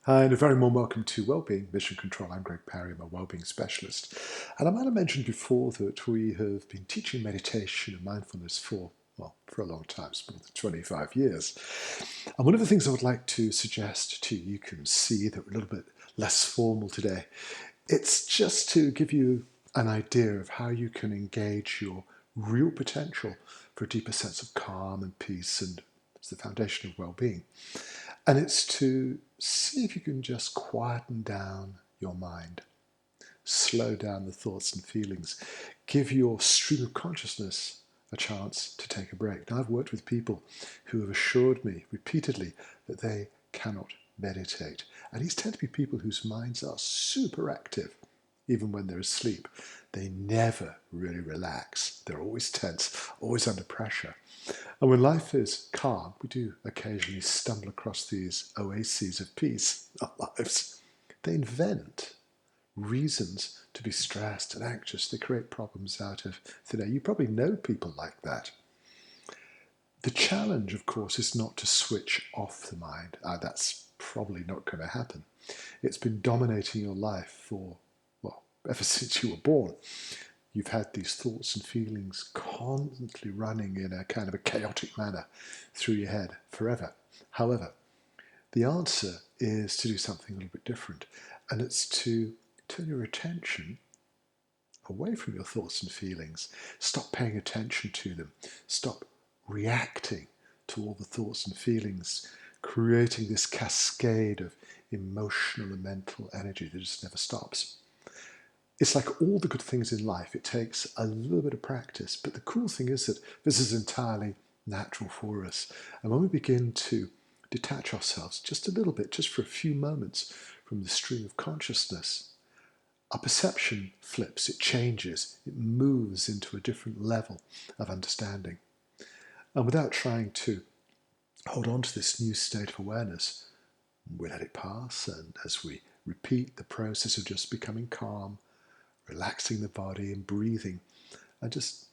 Hi, and a very warm welcome to Wellbeing Mission Control. I'm Greg Parry, I'm a wellbeing specialist. And I might have mentioned before that we have been teaching meditation and mindfulness for a long time, it's more than 25 years. And one of the things I would like to suggest to you, you can see that we're a little bit less formal today. It's just to give you an idea of how you can engage your real potential for a deeper sense of calm and peace, and it's the foundation of well-being. And it's to see if you can just quieten down your mind, slow down the thoughts and feelings, give your stream of consciousness a chance to take a break. Now, I've worked with people who have assured me repeatedly that they cannot meditate. And these tend to be people whose minds are super active, even when they're asleep. They never really relax. They're always tense, always under pressure. And when life is calm, we do occasionally stumble across these oases of peace in our lives. They invent reasons to be stressed and anxious. They create problems out of thin air. You probably know people like that. The challenge, of course, is not to switch off the mind. That's probably not going to happen. It's been dominating your life ever since you were born. You've had these thoughts and feelings constantly running in a kind of a chaotic manner through your head forever. However, the answer is to do something a little bit different, and it's to turn your attention away from your thoughts and feelings. Stop paying attention to them. Stop reacting to all the thoughts and feelings, creating this cascade of emotional and mental energy that just never stops. It's like all the good things in life, it takes a little bit of practice, but the cool thing is that this is entirely natural for us. And when we begin to detach ourselves just a little bit, just for a few moments from the stream of consciousness, our perception flips, it changes, it moves into a different level of understanding. And without trying to hold on to this new state of awareness, we let it pass, and as we repeat the process of just becoming calm, relaxing the body and breathing, and just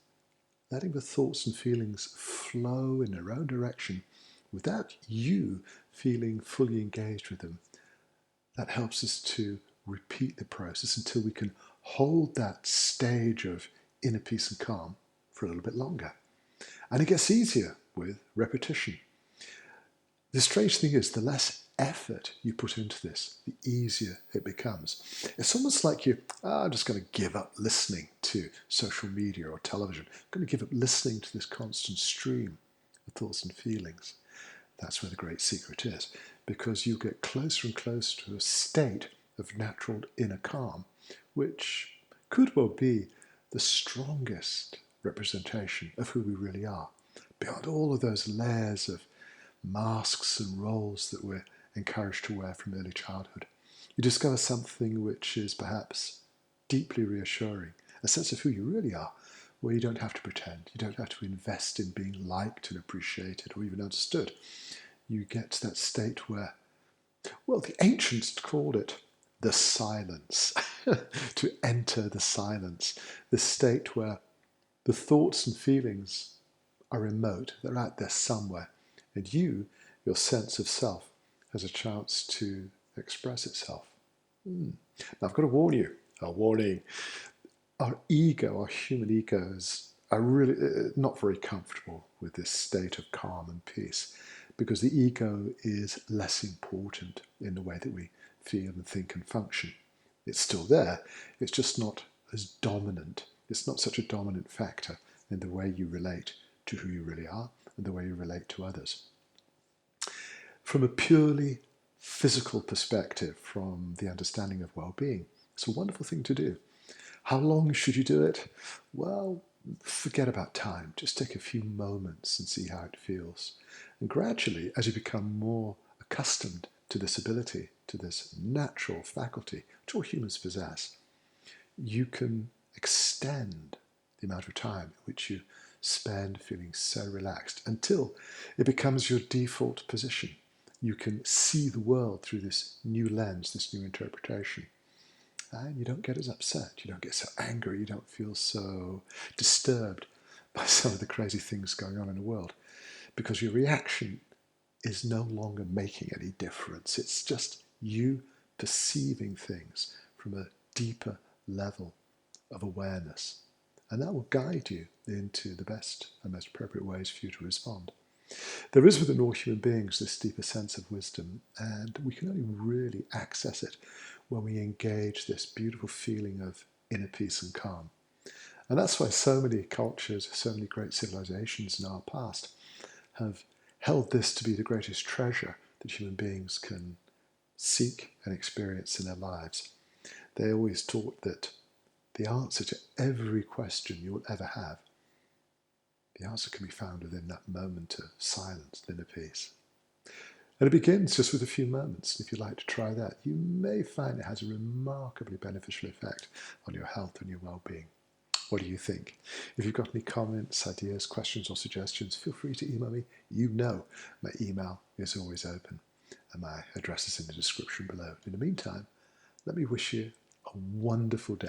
letting the thoughts and feelings flow in their own direction without you feeling fully engaged with them. That helps us to repeat the process until we can hold that stage of inner peace and calm for a little bit longer. And it gets easier with repetition. The strange thing is, the less effort you put into this, the easier it becomes. It's almost like I'm just going to give up listening to social media or television. I'm going to give up listening to this constant stream of thoughts and feelings. That's where the great secret is, because you get closer and closer to a state of natural inner calm, which could well be the strongest representation of who we really are, beyond all of those layers of masks and roles that we're encouraged to wear from early childhood. You discover something which is perhaps deeply reassuring, a sense of who you really are, where you don't have to pretend, you don't have to invest in being liked and appreciated or even understood. You get to that state where, well, the ancients called it the silence, to enter the silence, the state where the thoughts and feelings are remote, they're out there somewhere, and your sense of self, has a chance to express itself. Now, I've got to warn you, a warning. Our ego, our human egos, are really not very comfortable with this state of calm and peace, because the ego is less important in the way that we feel and think and function. It's still there, it's just not as dominant. It's not such a dominant factor in the way you relate to who you really are and the way you relate to others. From a purely physical perspective, from the understanding of well-being, it's a wonderful thing to do. How long should you do it? Well, forget about time. Just take a few moments and see how it feels. And gradually, as you become more accustomed to this ability, to this natural faculty, which all humans possess, you can extend the amount of time in which you spend feeling so relaxed until it becomes your default position. You can see the world through this new lens, this new interpretation. And you don't get as upset, you don't get so angry, you don't feel so disturbed by some of the crazy things going on in the world, because your reaction is no longer making any difference. It's just You perceiving things from a deeper level of awareness. And that will guide you into the best and most appropriate ways for you to respond. There is within all human beings this deeper sense of wisdom, and we can only really access it when we engage this beautiful feeling of inner peace and calm. And that's why so many cultures, so many great civilizations in our past have held this to be the greatest treasure that human beings can seek and experience in their lives. They always taught that the answer to every question you will ever have, the answer can be found within that moment of silence, inner peace. And it begins just with a few moments. If you'd like to try that, you may find it has a remarkably beneficial effect on your health and your well-being. What do you think? If you've got any comments, ideas, questions, or suggestions, feel free to email me. You know my email is always open, and my address is in the description below. In the meantime, let me wish you a wonderful day.